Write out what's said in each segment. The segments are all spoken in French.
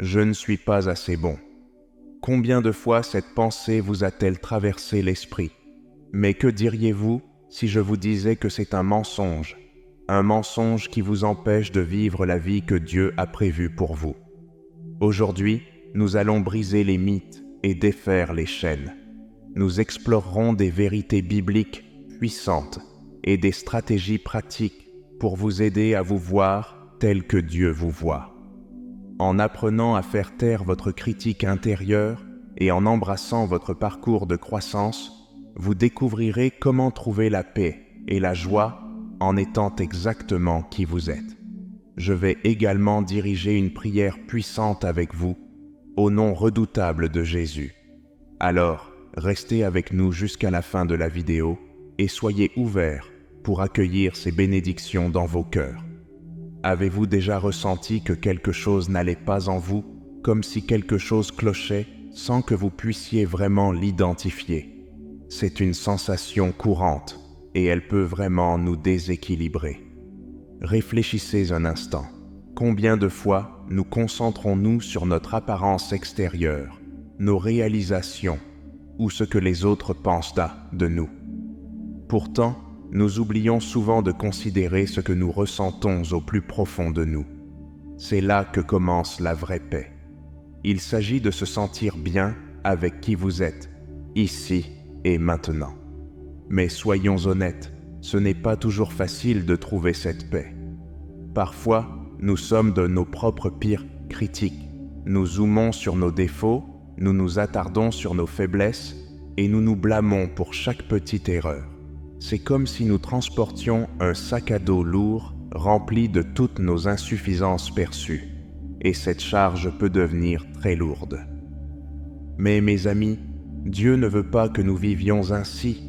Je ne suis pas assez bon. Combien de fois cette pensée vous a-t-elle traversé l'esprit? Mais que diriez-vous si je vous disais que c'est un mensonge qui vous empêche de vivre la vie que Dieu a prévue pour vous? Aujourd'hui, nous allons briser les mythes et défaire les chaînes. Nous explorerons des vérités bibliques puissantes et des stratégies pratiques pour vous aider à vous voir tel que Dieu vous voit. En apprenant à faire taire votre critique intérieure et en embrassant votre parcours de croissance, vous découvrirez comment trouver la paix et la joie en étant exactement qui vous êtes. Je vais également diriger une prière puissante avec vous, au nom redoutable de Jésus. Alors, restez avec nous jusqu'à la fin de la vidéo et soyez ouverts pour accueillir ces bénédictions dans vos cœurs. Avez-vous déjà ressenti que quelque chose n'allait pas en vous, comme si quelque chose clochait sans que vous puissiez vraiment l'identifier? C'est une sensation courante et elle peut vraiment nous déséquilibrer. Réfléchissez un instant. Combien de fois nous concentrons-nous sur notre apparence extérieure, nos réalisations ou ce que les autres pensent de nous? Pourtant, nous oublions souvent de considérer ce que nous ressentons au plus profond de nous. C'est là que commence la vraie paix. Il s'agit de se sentir bien avec qui vous êtes, ici et maintenant. Mais soyons honnêtes, ce n'est pas toujours facile de trouver cette paix. Parfois, nous sommes de nos propres pires critiques. Nous zoomons sur nos défauts, nous nous attardons sur nos faiblesses et nous nous blâmons pour chaque petite erreur. C'est comme si nous transportions un sac à dos lourd rempli de toutes nos insuffisances perçues. Et cette charge peut devenir très lourde. Mais mes amis, Dieu ne veut pas que nous vivions ainsi.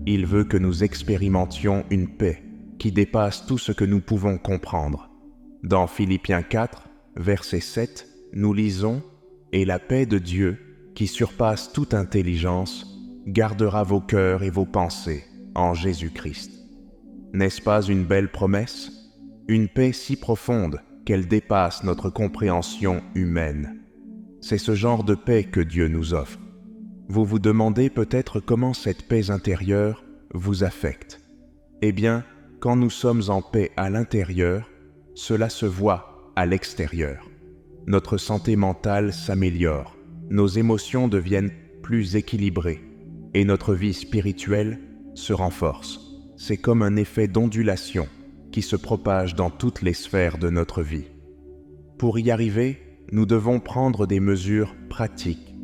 Il veut que nous expérimentions une paix qui dépasse tout ce que nous pouvons comprendre. Dans Philippiens 4, verset 7, nous lisons « Et la paix de Dieu, qui surpasse toute intelligence, gardera vos cœurs et vos pensées en Jésus-Christ. » N'est-ce pas une belle promesse? Une paix si profonde qu'elle dépasse notre compréhension humaine. C'est ce genre de paix que Dieu nous offre. Vous vous demandez peut-être comment cette paix intérieure vous affecte. Eh bien, quand nous sommes en paix à l'intérieur, cela se voit à l'extérieur. Notre santé mentale s'améliore, nos émotions deviennent plus équilibrées et notre vie spirituelle se renforce. C'est comme un effet d'ondulation qui se propage dans toutes les sphères de notre vie. Pour y arriver, nous devons prendre des mesures pratiques.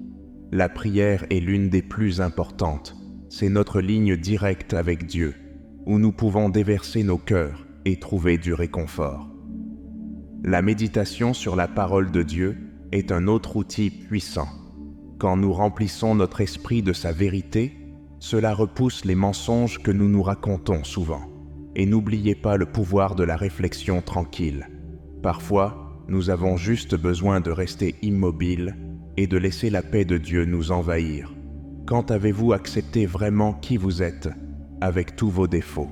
La prière est l'une des plus importantes. C'est notre ligne directe avec Dieu, où nous pouvons déverser nos cœurs et trouver du réconfort. La méditation sur la parole de Dieu est un autre outil puissant. Quand nous remplissons notre esprit de sa vérité, cela repousse les mensonges que nous nous racontons souvent. Et n'oubliez pas le pouvoir de la réflexion tranquille. Parfois, nous avons juste besoin de rester immobiles et de laisser la paix de Dieu nous envahir. Quand avez-vous accepté vraiment qui vous êtes, avec tous vos défauts?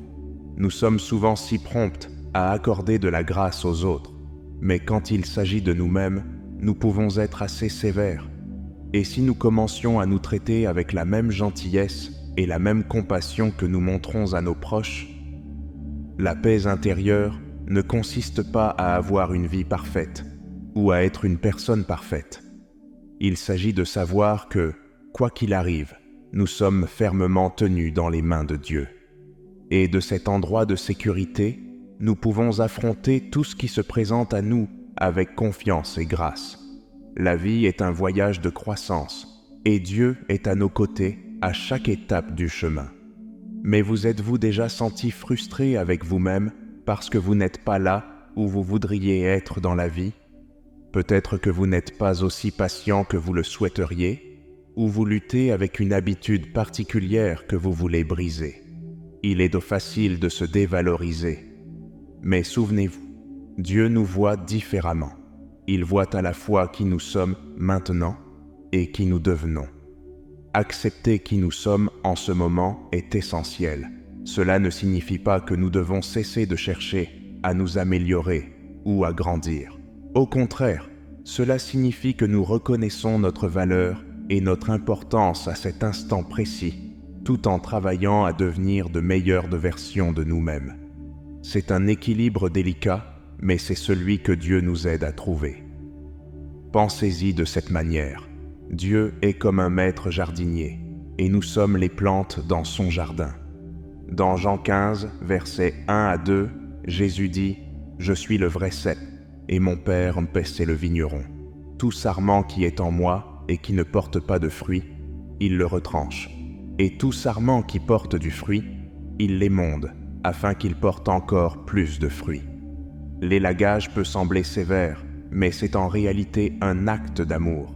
Nous sommes souvent si prompts à accorder de la grâce aux autres, mais quand il s'agit de nous-mêmes, nous pouvons être assez sévères. Et si nous commencions à nous traiter avec la même gentillesse et la même compassion que nous montrons à nos proches? La paix intérieure ne consiste pas à avoir une vie parfaite ou à être une personne parfaite. Il s'agit de savoir que, quoi qu'il arrive, nous sommes fermement tenus dans les mains de Dieu. Et de cet endroit de sécurité, nous pouvons affronter tout ce qui se présente à nous avec confiance et grâce. La vie est un voyage de croissance et Dieu est à nos côtés à chaque étape du chemin. Mais vous êtes-vous déjà senti frustré avec vous-même parce que vous n'êtes pas là où vous voudriez être dans la vie? Peut-être que vous n'êtes pas aussi patient que vous le souhaiteriez, ou vous luttez avec une habitude particulière que vous voulez briser. Il est facile de se dévaloriser. Mais souvenez-vous, Dieu nous voit différemment. Il voit à la fois qui nous sommes maintenant et qui nous devenons. Accepter qui nous sommes en ce moment est essentiel. Cela ne signifie pas que nous devons cesser de chercher à nous améliorer ou à grandir. Au contraire, cela signifie que nous reconnaissons notre valeur et notre importance à cet instant précis, tout en travaillant à devenir de meilleures versions de nous-mêmes. C'est un équilibre délicat, mais c'est celui que Dieu nous aide à trouver. Pensez-y de cette manière. Dieu est comme un maître jardinier, et nous sommes les plantes dans son jardin. Dans Jean 15, versets 1 à 2, Jésus dit « Je suis le vrai cep, et mon Père c'est le vigneron. Tout sarment qui est en moi et qui ne porte pas de fruit, il le retranche. Et tout sarment qui porte du fruit, il l'émonde, afin qu'il porte encore plus de fruits. » L'élagage peut sembler sévère, mais c'est en réalité un acte d'amour.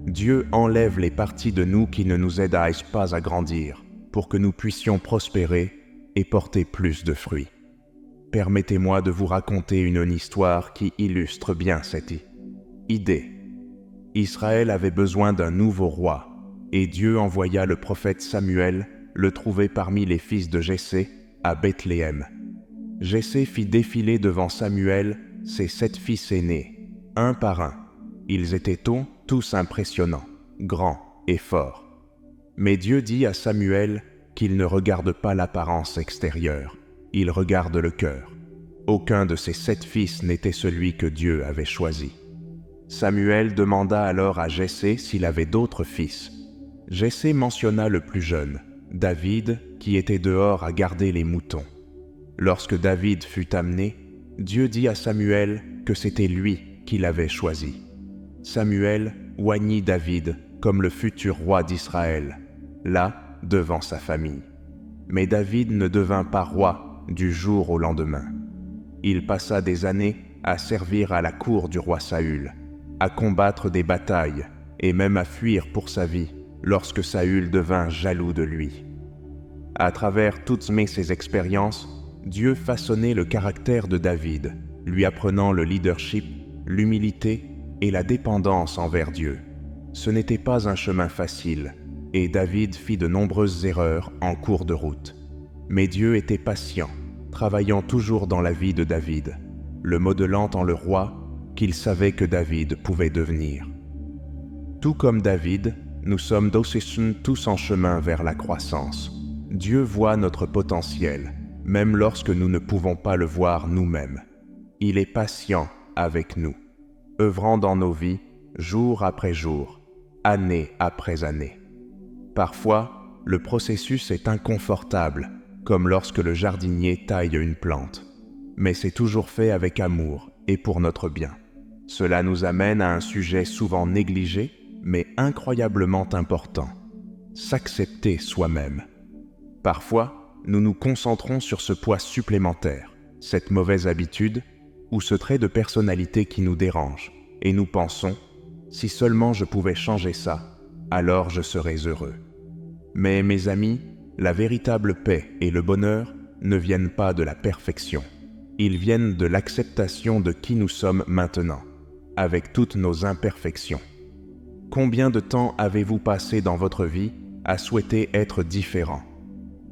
Dieu enlève les parties de nous qui ne nous aident pas à grandir, pour que nous puissions prospérer et porter plus de fruits. Permettez-moi de vous raconter une histoire qui illustre bien cette idée. Israël avait besoin d'un nouveau roi, et Dieu envoya le prophète Samuel le trouver parmi les fils de Jessé à Bethléem. Jessé fit défiler devant Samuel ses 7 fils aînés, un par un. Ils étaient tous impressionnants, grands et forts. Mais Dieu dit à Samuel qu'il ne regarde pas l'apparence extérieure, il regarde le cœur. Aucun de ses 7 fils n'était celui que Dieu avait choisi. Samuel demanda alors à Jessé s'il avait d'autres fils. Jessé mentionna le plus jeune, David, qui était dehors à garder les moutons. Lorsque David fut amené, Dieu dit à Samuel que c'était lui qui l'avait choisi. Samuel oignit David comme le futur roi d'Israël, là, devant sa famille. Mais David ne devint pas roi du jour au lendemain. Il passa des années à servir à la cour du roi Saül, à combattre des batailles et même à fuir pour sa vie lorsque Saül devint jaloux de lui. À travers toutes ces expériences, Dieu façonnait le caractère de David, lui apprenant le leadership, l'humilité et la dépendance envers Dieu. Ce n'était pas un chemin facile, et David fit de nombreuses erreurs en cours de route. Mais Dieu était patient, travaillant toujours dans la vie de David, le modelant en le roi qu'il savait que David pouvait devenir. Tout comme David, nous sommes tous en chemin vers la croissance. Dieu voit notre potentiel, même lorsque nous ne pouvons pas le voir nous-mêmes. Il est patient avec nous, œuvrant dans nos vies, jour après jour, année après année. Parfois, le processus est inconfortable, comme lorsque le jardinier taille une plante. Mais c'est toujours fait avec amour et pour notre bien. Cela nous amène à un sujet souvent négligé, mais incroyablement important. S'accepter soi-même. Parfois, nous nous concentrons sur ce poids supplémentaire, cette mauvaise habitude ou ce trait de personnalité qui nous dérange, et nous pensons « si seulement je pouvais changer ça, alors je serais heureux ». Mais mes amis, la véritable paix et le bonheur ne viennent pas de la perfection. Ils viennent de l'acceptation de qui nous sommes maintenant, avec toutes nos imperfections. Combien de temps avez-vous passé dans votre vie à souhaiter être différent?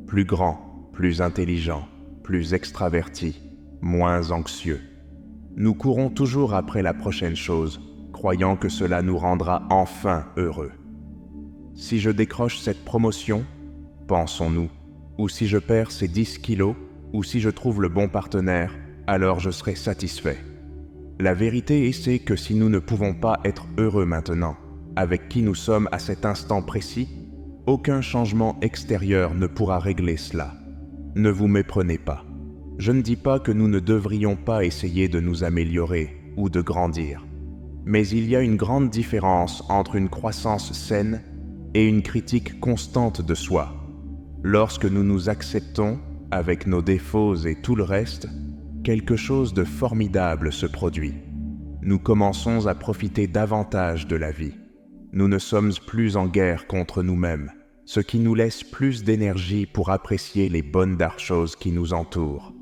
Plus grand, plus intelligent, plus extraverti, moins anxieux. Nous courons toujours après la prochaine chose, croyant que cela nous rendra enfin heureux. Si je décroche cette promotion, pensons-nous, ou si je perds ces 10 kilos, ou si je trouve le bon partenaire, alors je serai satisfait. La vérité est que si nous ne pouvons pas être heureux maintenant, avec qui nous sommes à cet instant précis, aucun changement extérieur ne pourra régler cela. Ne vous méprenez pas. Je ne dis pas que nous ne devrions pas essayer de nous améliorer ou de grandir. Mais il y a une grande différence entre une croissance saine et une critique constante de soi. Lorsque nous nous acceptons, avec nos défauts et tout le reste, quelque chose de formidable se produit. Nous commençons à profiter davantage de la vie. Nous ne sommes plus en guerre contre nous-mêmes, ce qui nous laisse plus d'énergie pour apprécier les bonnes choses qui nous entourent.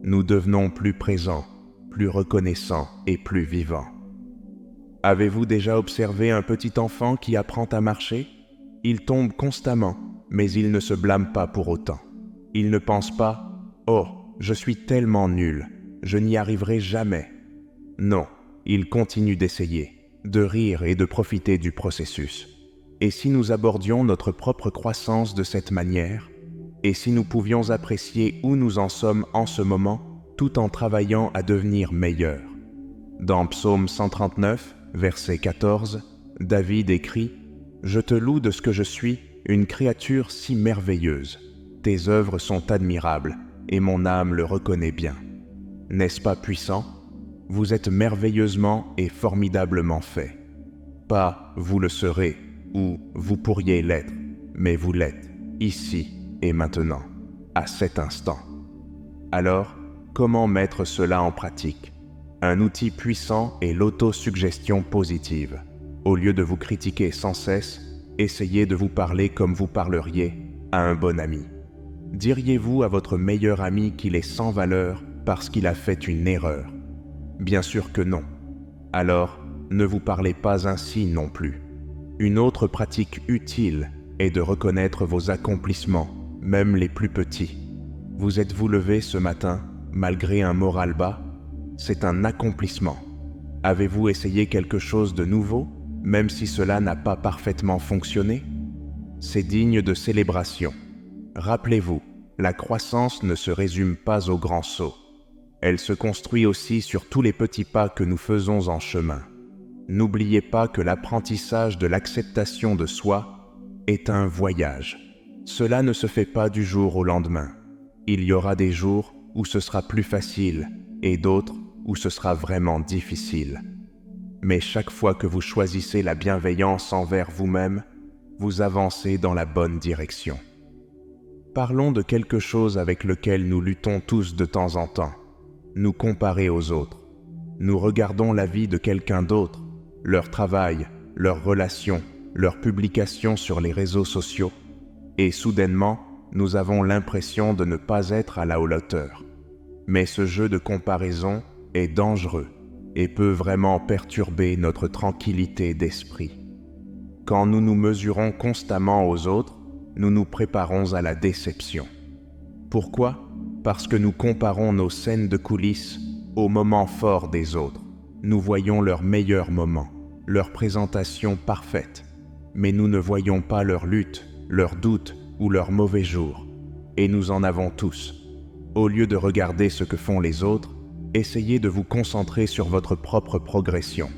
Nous devenons plus présents, plus reconnaissants et plus vivants. Avez-vous déjà observé un petit enfant qui apprend à marcher? Il tombe constamment, mais il ne se blâme pas pour autant. Il ne pense pas « Oh, je suis tellement nul, je n'y arriverai jamais ». Non, il continue d'essayer. de rire et de profiter du processus. Et si nous abordions notre propre croissance de cette manière, et si nous pouvions apprécier où nous en sommes en ce moment, tout en travaillant à devenir meilleurs. Dans Psaume 139, verset 14, David écrit « Je te loue de ce que je suis, une créature si merveilleuse. Tes œuvres sont admirables, et mon âme le reconnaît bien. N'est-ce pas puissant? Vous êtes merveilleusement et formidablement fait. Pas « vous le serez » ou « vous pourriez l'être », mais vous l'êtes, ici et maintenant, à cet instant. Alors, comment mettre cela en pratique? Un outil puissant est l'autosuggestion positive. Au lieu de vous critiquer sans cesse, essayez de vous parler comme vous parleriez à un bon ami. Diriez-vous à votre meilleur ami qu'il est sans valeur parce qu'il a fait une erreur? Bien sûr que non. Alors, ne vous parlez pas ainsi non plus. Une autre pratique utile est de reconnaître vos accomplissements, même les plus petits. Vous êtes-vous levé ce matin, malgré un moral bas? C'est un accomplissement. Avez-vous essayé quelque chose de nouveau, même si cela n'a pas parfaitement fonctionné? C'est digne de célébration. Rappelez-vous, la croissance ne se résume pas au grand saut. Elle se construit aussi sur tous les petits pas que nous faisons en chemin. N'oubliez pas que l'apprentissage de l'acceptation de soi est un voyage. Cela ne se fait pas du jour au lendemain. Il y aura des jours où ce sera plus facile et d'autres où ce sera vraiment difficile. Mais chaque fois que vous choisissez la bienveillance envers vous-même, vous avancez dans la bonne direction. Parlons de quelque chose avec lequel nous luttons tous de temps en temps. Nous comparer aux autres. Nous regardons la vie de quelqu'un d'autre, leur travail, leurs relations, leurs publications sur les réseaux sociaux, et soudainement, nous avons l'impression de ne pas être à la hauteur. Mais ce jeu de comparaison est dangereux et peut vraiment perturber notre tranquillité d'esprit. Quand nous nous mesurons constamment aux autres, nous nous préparons à la déception. Pourquoi? Parce que nous comparons nos scènes de coulisses aux moments forts des autres. Nous voyons leurs meilleurs moments, leur présentation parfaite, mais nous ne voyons pas leurs luttes, leurs doutes ou leurs mauvais jours. Et nous en avons tous. Au lieu de regarder ce que font les autres, essayez de vous concentrer sur votre propre progression.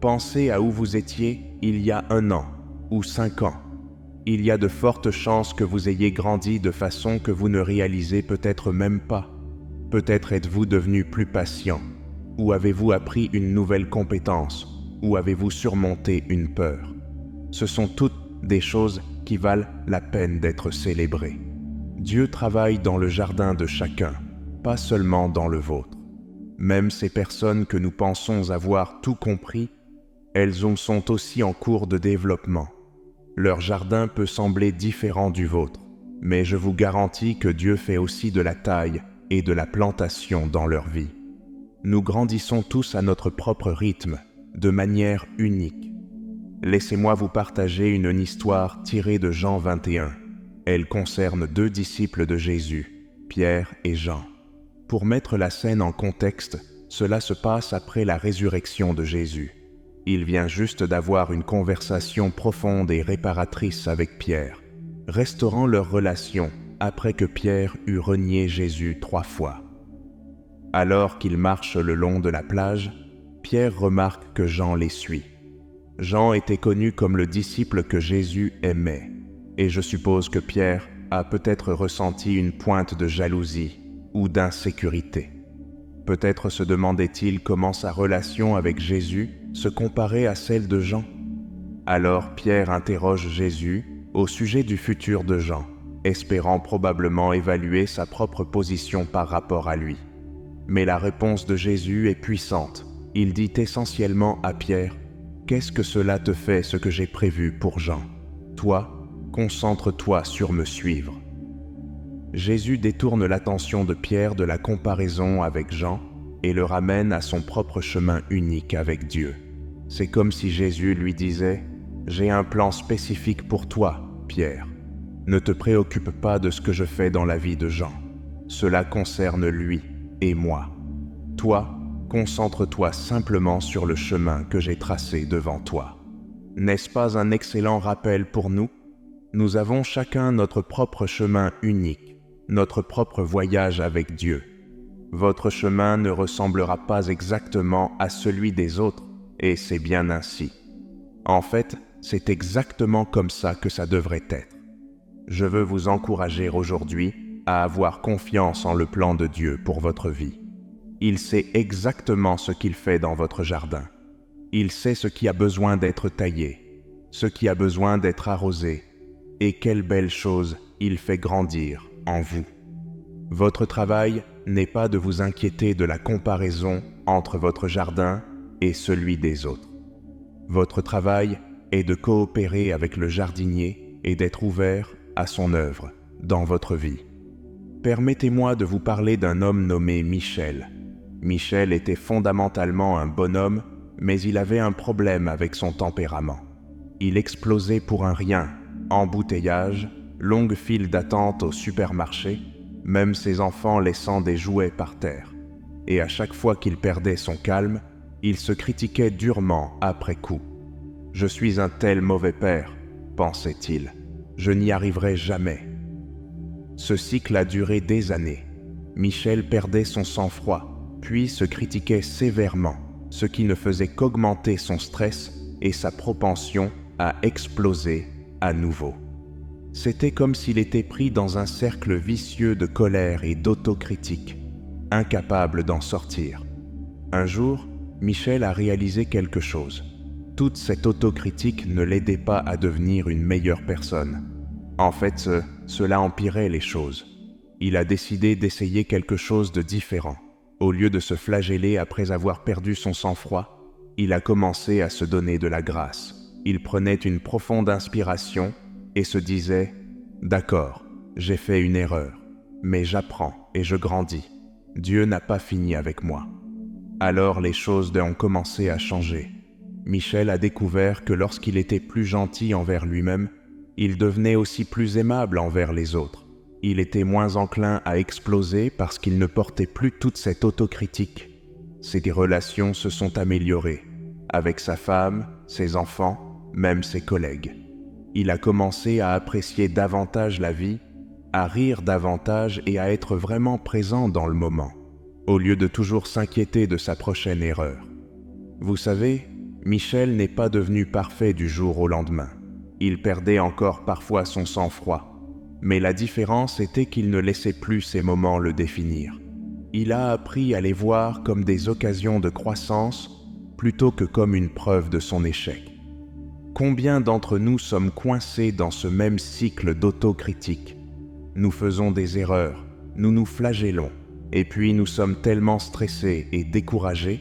Pensez à où vous étiez il y a 1 an ou 5 ans. Il y a de fortes chances que vous ayez grandi de façon que vous ne réalisez peut-être même pas. Peut-être êtes-vous devenu plus patient, ou avez-vous appris une nouvelle compétence, ou avez-vous surmonté une peur. Ce sont toutes des choses qui valent la peine d'être célébrées. Dieu travaille dans le jardin de chacun, pas seulement dans le vôtre. Même ces personnes que nous pensons avoir tout compris, elles sont aussi en cours de développement. Leur jardin peut sembler différent du vôtre, mais je vous garantis que Dieu fait aussi de la taille et de la plantation dans leur vie. Nous grandissons tous à notre propre rythme, de manière unique. Laissez-moi vous partager une histoire tirée de Jean 21. Elle concerne 2 disciples de Jésus, Pierre et Jean. Pour mettre la scène en contexte, cela se passe après la résurrection de Jésus. Il vient juste d'avoir une conversation profonde et réparatrice avec Pierre, restaurant leur relation après que Pierre eut renié Jésus 3 fois. Alors qu'ils marchent le long de la plage, Pierre remarque que Jean les suit. Jean était connu comme le disciple que Jésus aimait, et je suppose que Pierre a peut-être ressenti une pointe de jalousie ou d'insécurité. Peut-être se demandait-il comment sa relation avec Jésus se comparait à celle de Jean. Alors Pierre interroge Jésus au sujet du futur de Jean, espérant probablement évaluer sa propre position par rapport à lui. Mais la réponse de Jésus est puissante. Il dit essentiellement à Pierre « Qu'est-ce que cela te fait ce que j'ai prévu pour Jean? Toi, concentre-toi sur me suivre. » Jésus détourne l'attention de Pierre de la comparaison avec Jean et le ramène à son propre chemin unique avec Dieu. C'est comme si Jésus lui disait « J'ai un plan spécifique pour toi, Pierre. Ne te préoccupe pas de ce que je fais dans la vie de Jean. Cela concerne lui et moi. Toi, concentre-toi simplement sur le chemin que j'ai tracé devant toi. N'est-ce pas un excellent rappel pour nous? Nous avons chacun notre propre chemin unique, notre propre voyage avec Dieu. Votre chemin ne ressemblera pas exactement à celui des autres, et c'est bien ainsi. En fait, c'est exactement comme ça que ça devrait être. Je veux vous encourager aujourd'hui à avoir confiance en le plan de Dieu pour votre vie. Il sait exactement ce qu'il fait dans votre jardin. Il sait ce qui a besoin d'être taillé, ce qui a besoin d'être arrosé, et quelle belle chose il fait grandir en vous. Votre travail n'est pas de vous inquiéter de la comparaison entre votre jardin et celui des autres. Votre travail est de coopérer avec le jardinier et d'être ouvert à son œuvre dans votre vie. Permettez-moi de vous parler d'un homme nommé Michel. Michel était fondamentalement un bonhomme, mais il avait un problème avec son tempérament. Il explosait pour un rien, embouteillage, longue file d'attente au supermarché, même ses enfants laissant des jouets par terre. Et à chaque fois qu'il perdait son calme, il se critiquait durement après coup. « Je suis un tel mauvais père », pensait-il. « Je n'y arriverai jamais. » Ce cycle a duré des années. Michel perdait son sang-froid, puis se critiquait sévèrement, ce qui ne faisait qu'augmenter son stress et sa propension à exploser à nouveau. C'était comme s'il était pris dans un cercle vicieux de colère et d'autocritique, incapable d'en sortir. Un jour, Michel a réalisé quelque chose. Toute cette autocritique ne l'aidait pas à devenir une meilleure personne. En fait, cela empirait les choses. Il a décidé d'essayer quelque chose de différent. Au lieu de se flageller après avoir perdu son sang-froid, il a commencé à se donner de la grâce. Il prenait une profonde inspiration et se disait « D'accord, j'ai fait une erreur, mais j'apprends et je grandis. Dieu n'a pas fini avec moi. » Alors les choses ont commencé à changer. Michel a découvert que lorsqu'il était plus gentil envers lui-même, il devenait aussi plus aimable envers les autres. Il était moins enclin à exploser parce qu'il ne portait plus toute cette autocritique. Ses relations se sont améliorées, avec sa femme, ses enfants, même ses collègues. Il a commencé à apprécier davantage la vie, à rire davantage et à être vraiment présent dans le moment, au lieu de toujours s'inquiéter de sa prochaine erreur. Vous savez, Michel n'est pas devenu parfait du jour au lendemain. Il perdait encore parfois son sang-froid. Mais la différence était qu'il ne laissait plus ces moments le définir. Il a appris à les voir comme des occasions de croissance plutôt que comme une preuve de son échec. Combien d'entre nous sommes coincés dans ce même cycle d'autocritique? Nous faisons des erreurs, nous nous flagellons, et puis nous sommes tellement stressés et découragés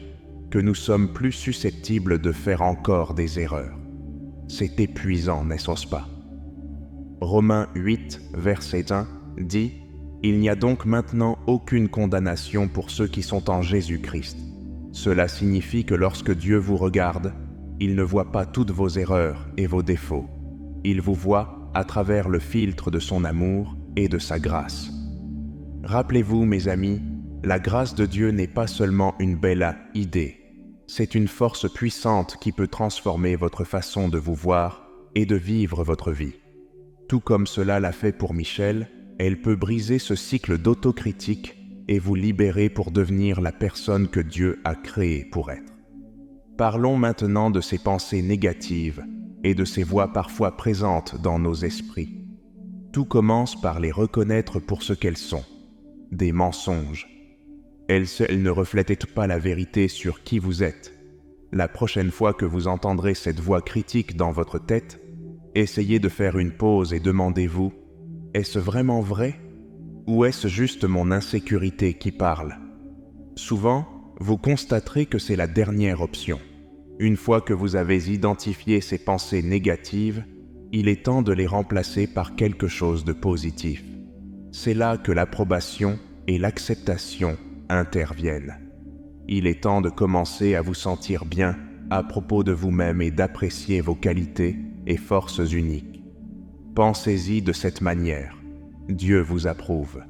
que nous sommes plus susceptibles de faire encore des erreurs. C'est épuisant, n'est-ce pas? Romains 8, verset 1 dit « Il n'y a donc maintenant aucune condamnation pour ceux qui sont en Jésus-Christ. Cela signifie que lorsque Dieu vous regarde, il ne voit pas toutes vos erreurs et vos défauts. Il vous voit à travers le filtre de son amour et de sa grâce. » Rappelez-vous, mes amis, la grâce de Dieu n'est pas seulement une belle idée. C'est une force puissante qui peut transformer votre façon de vous voir et de vivre votre vie. Tout comme cela l'a fait pour Michel, elle peut briser ce cycle d'autocritique et vous libérer pour devenir la personne que Dieu a créée pour être. Parlons maintenant de ces pensées négatives et de ces voix parfois présentes dans nos esprits. Tout commence par les reconnaître pour ce qu'elles sont, des mensonges. Elles ne reflètent pas la vérité sur qui vous êtes. La prochaine fois que vous entendrez cette voix critique dans votre tête, essayez de faire une pause et demandez-vous « Est-ce vraiment vrai ? Ou est-ce juste mon insécurité qui parle ?» Souvent, vous constaterez que c'est la dernière option. Une fois que vous avez identifié ces pensées négatives, il est temps de les remplacer par quelque chose de positif. C'est là que l'approbation et l'acceptation interviennent. Il est temps de commencer à vous sentir bien à propos de vous-même et d'apprécier vos qualités et forces uniques. Pensez-y de cette manière. Dieu vous approuve.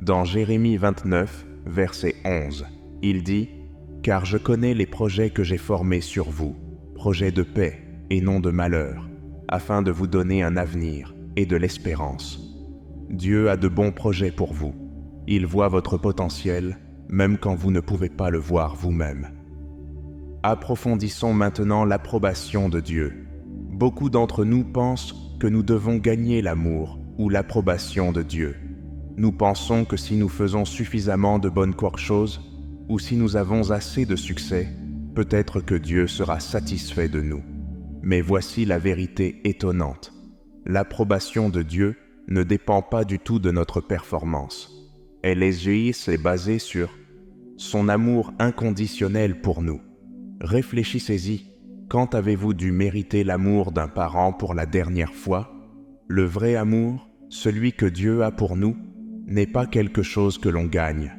Dans Jérémie 29, verset 11, il dit « Car je connais les projets que j'ai formés sur vous, projets de paix et non de malheur, afin de vous donner un avenir et de l'espérance. Dieu a de bons projets pour vous. Il voit votre potentiel, même quand vous ne pouvez pas le voir vous-même. Approfondissons maintenant l'approbation de Dieu. Beaucoup d'entre nous pensent que nous devons gagner l'amour ou l'approbation de Dieu. Nous pensons que si nous faisons suffisamment de bonnes choses, ou si nous avons assez de succès, peut-être que Dieu sera satisfait de nous. Mais voici la vérité étonnante. L'approbation de Dieu ne dépend pas du tout de notre performance. Elle est basée sur son amour inconditionnel pour nous. Réfléchissez-y, quand avez-vous dû mériter l'amour d'un parent pour la dernière fois? Le vrai amour, celui que Dieu a pour nous, n'est pas quelque chose que l'on gagne.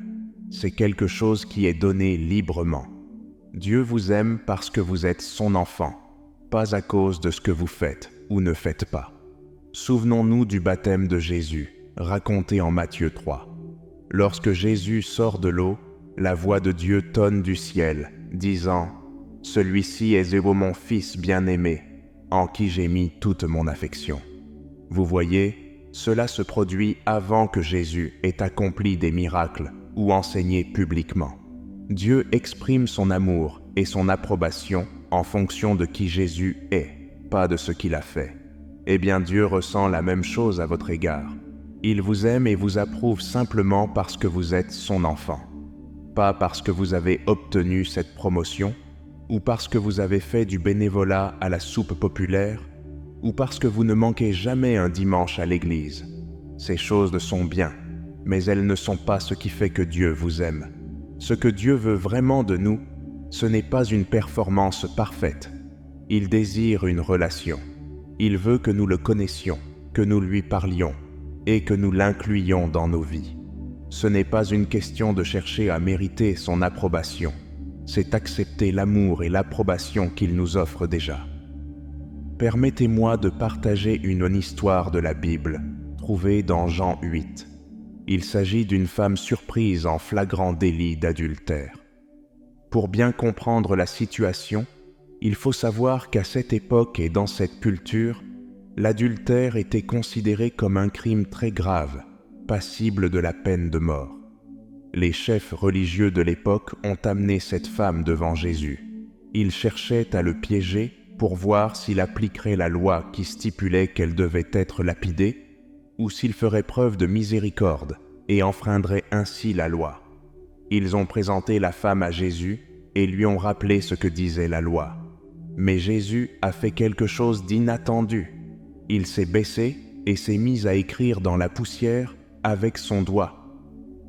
C'est quelque chose qui est donné librement. Dieu vous aime parce que vous êtes son enfant, pas à cause de ce que vous faites ou ne faites pas. Souvenons-nous du baptême de Jésus, raconté en Matthieu 3. Lorsque Jésus sort de l'eau, la voix de Dieu tonne du ciel, disant « Celui-ci est mon Fils bien-aimé, en qui j'ai mis toute mon affection. » Vous voyez, cela se produit avant que Jésus ait accompli des miracles ou enseigné publiquement. Dieu exprime son amour et son approbation en fonction de qui Jésus est, pas de ce qu'il a fait. Eh bien, Dieu ressent la même chose à votre égard. Il vous aime et vous approuve simplement parce que vous êtes son enfant. Pas parce que vous avez obtenu cette promotion, ou parce que vous avez fait du bénévolat à la soupe populaire, ou parce que vous ne manquez jamais un dimanche à l'église. Ces choses sont bien, mais elles ne sont pas ce qui fait que Dieu vous aime. Ce que Dieu veut vraiment de nous, ce n'est pas une performance parfaite. Il désire une relation. Il veut que nous le connaissions, que nous lui parlions et que nous l'incluions dans nos vies. Ce n'est pas une question de chercher à mériter son approbation. C'est accepter l'amour et l'approbation qu'il nous offre déjà. Permettez-moi de partager une histoire de la Bible, trouvée dans Jean 8. Il s'agit d'une femme surprise en flagrant délit d'adultère. Pour bien comprendre la situation, il faut savoir qu'à cette époque et dans cette culture, l'adultère était considéré comme un crime très grave, passible de la peine de mort. Les chefs religieux de l'époque ont amené cette femme devant Jésus. Ils cherchaient à le piéger pour voir s'il appliquerait la loi qui stipulait qu'elle devait être lapidée, ou s'il ferait preuve de miséricorde et enfreindrait ainsi la loi. Ils ont présenté la femme à Jésus et lui ont rappelé ce que disait la loi. Mais Jésus a fait quelque chose d'inattendu. Il s'est baissé et s'est mis à écrire dans la poussière avec son doigt.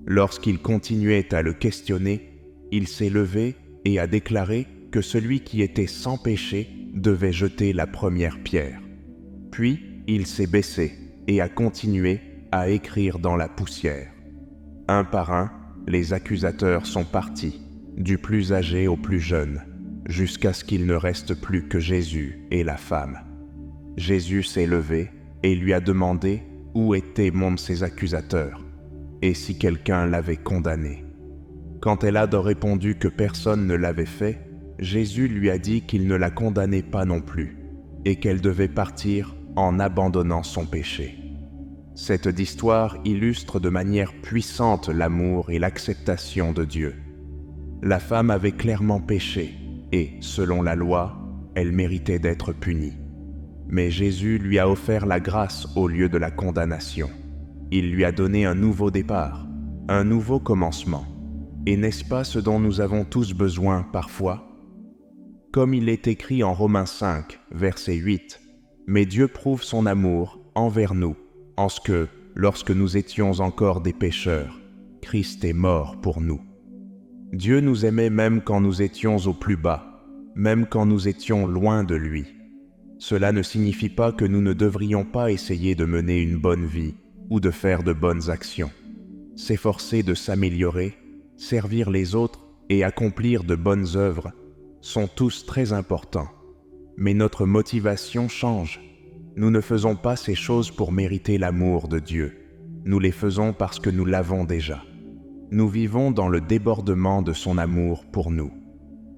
Lorsqu'il continuait à le questionner, il s'est levé et a déclaré que celui qui était sans péché devait jeter la première pierre. Puis, il s'est baissé et a continué à écrire dans la poussière. Un par un, les accusateurs sont partis, du plus âgé au plus jeune, jusqu'à ce qu'il ne reste plus que Jésus et la femme. Jésus s'est levé et lui a demandé où étaient ses accusateurs, et si quelqu'un l'avait condamné. Quand elle a répondu que personne ne l'avait fait, Jésus lui a dit qu'il ne la condamnait pas non plus, et qu'elle devait partir en abandonnant son péché. Cette histoire illustre de manière puissante l'amour et l'acceptation de Dieu. La femme avait clairement péché, et, selon la loi, elle méritait d'être punie. Mais Jésus lui a offert la grâce au lieu de la condamnation. Il lui a donné un nouveau départ, un nouveau commencement. Et n'est-ce pas ce dont nous avons tous besoin parfois? Comme il est écrit en Romains 5, verset 8, « Mais Dieu prouve son amour envers nous, en ce que, lorsque nous étions encore des pécheurs, Christ est mort pour nous. » Dieu nous aimait même quand nous étions au plus bas, même quand nous étions loin de lui. Cela ne signifie pas que nous ne devrions pas essayer de mener une bonne vie ou de faire de bonnes actions. S'efforcer de s'améliorer, servir les autres et accomplir de bonnes œuvres sont tous très importants. Mais notre motivation change. Nous ne faisons pas ces choses pour mériter l'amour de Dieu. Nous les faisons parce que nous l'avons déjà. Nous vivons dans le débordement de son amour pour nous.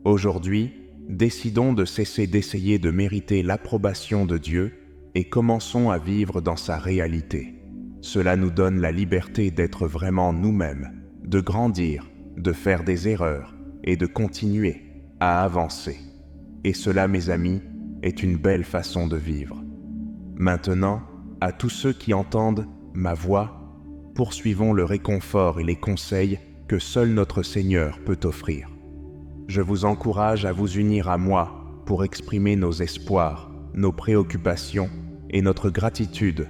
Aujourd'hui, décidons de cesser d'essayer de mériter l'approbation de Dieu et commençons à vivre dans sa réalité. Cela nous donne la liberté d'être vraiment nous-mêmes, de grandir, de faire des erreurs et de continuer à avancer. Et cela, mes amis, est une belle façon de vivre. Maintenant, à tous ceux qui entendent ma voix, poursuivons le réconfort et les conseils que seul notre Seigneur peut offrir. Je vous encourage à vous unir à moi pour exprimer nos espoirs, nos préoccupations et notre gratitude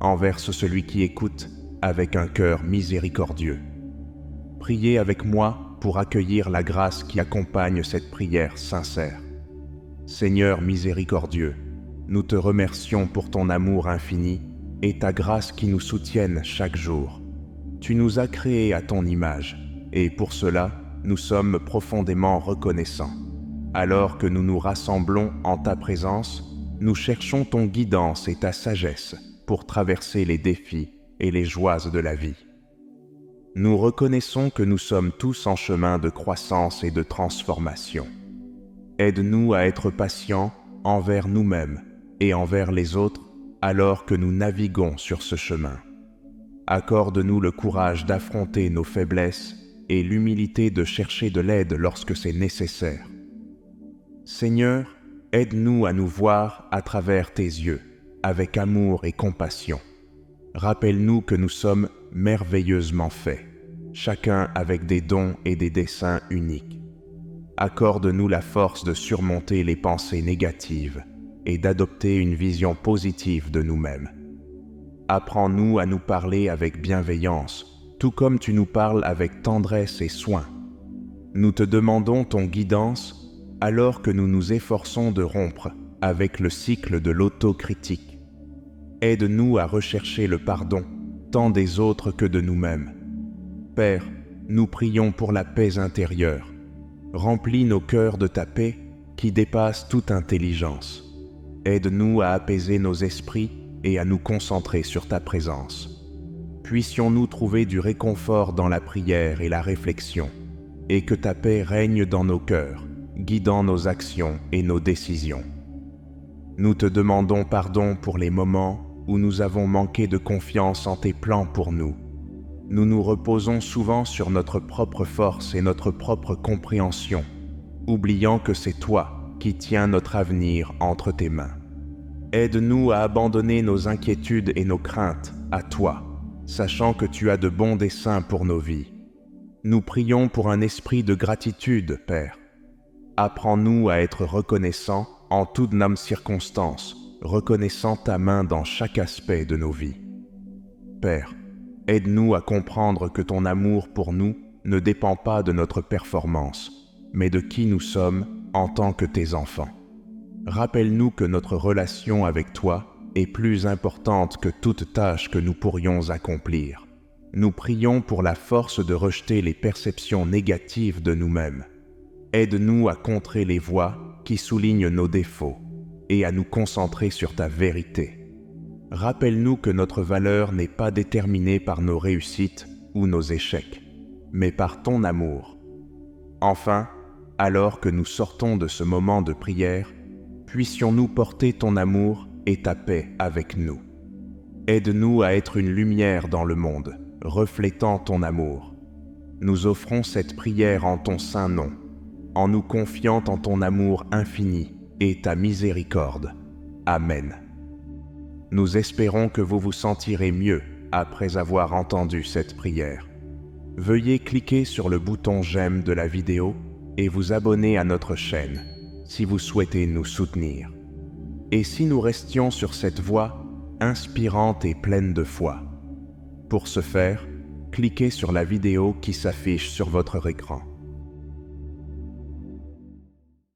envers celui qui écoute avec un cœur miséricordieux. Priez avec moi pour accueillir la grâce qui accompagne cette prière sincère. Seigneur miséricordieux, nous te remercions pour ton amour infini et ta grâce qui nous soutiennent chaque jour. Tu nous as créés à ton image, et pour cela, nous sommes profondément reconnaissants. Alors que nous nous rassemblons en ta présence, nous cherchons ton guidance et ta sagesse pour traverser les défis et les joies de la vie. Nous reconnaissons que nous sommes tous en chemin de croissance et de transformation. Aide-nous à être patients envers nous-mêmes et envers les autres alors que nous naviguons sur ce chemin. Accorde-nous le courage d'affronter nos faiblesses et l'humilité de chercher de l'aide lorsque c'est nécessaire. Seigneur, aide-nous à nous voir à travers tes yeux, avec amour et compassion. Rappelle-nous que nous sommes merveilleusement faits, chacun avec des dons et des desseins uniques. Accorde-nous la force de surmonter les pensées négatives et d'adopter une vision positive de nous-mêmes. Apprends-nous à nous parler avec bienveillance, tout comme tu nous parles avec tendresse et soin. Nous te demandons ton guidance alors que nous nous efforçons de rompre avec le cycle de l'autocritique. Aide-nous à rechercher le pardon, tant des autres que de nous-mêmes. Père, nous prions pour la paix intérieure. Remplis nos cœurs de ta paix qui dépasse toute intelligence. Aide-nous à apaiser nos esprits et à nous concentrer sur ta présence. Puissions-nous trouver du réconfort dans la prière et la réflexion, et que ta paix règne dans nos cœurs, guidant nos actions et nos décisions. Nous te demandons pardon pour les moments où nous avons manqué de confiance en tes plans pour nous. Nous nous reposons souvent sur notre propre force et notre propre compréhension, oubliant que c'est toi qui tiens notre avenir entre tes mains. Aide-nous à abandonner nos inquiétudes et nos craintes à toi, sachant que tu as de bons desseins pour nos vies. Nous prions pour un esprit de gratitude, Père. Apprends-nous à être reconnaissants en toute nomme circonstance, reconnaissant ta main dans chaque aspect de nos vies. Père, aide-nous à comprendre que ton amour pour nous ne dépend pas de notre performance, mais de qui nous sommes en tant que tes enfants. Rappelle-nous que notre relation avec toi est plus importante que toute tâche que nous pourrions accomplir. Nous prions pour la force de rejeter les perceptions négatives de nous-mêmes. Aide-nous à contrer les voix qui soulignent nos défauts et à nous concentrer sur ta vérité. Rappelle-nous que notre valeur n'est pas déterminée par nos réussites ou nos échecs, mais par ton amour. Enfin, alors que nous sortons de ce moment de prière, puissions-nous porter ton amour et ta paix avec nous. Aide-nous à être une lumière dans le monde, reflétant ton amour. Nous offrons cette prière en ton saint nom, en nous confiant en ton amour infini et ta miséricorde. Amen. Nous espérons que vous vous sentirez mieux après avoir entendu cette prière. Veuillez cliquer sur le bouton j'aime de la vidéo et vous abonner à notre chaîne si vous souhaitez nous soutenir. Et si nous restions sur cette voie inspirante et pleine de foi. Pour ce faire, cliquez sur la vidéo qui s'affiche sur votre écran.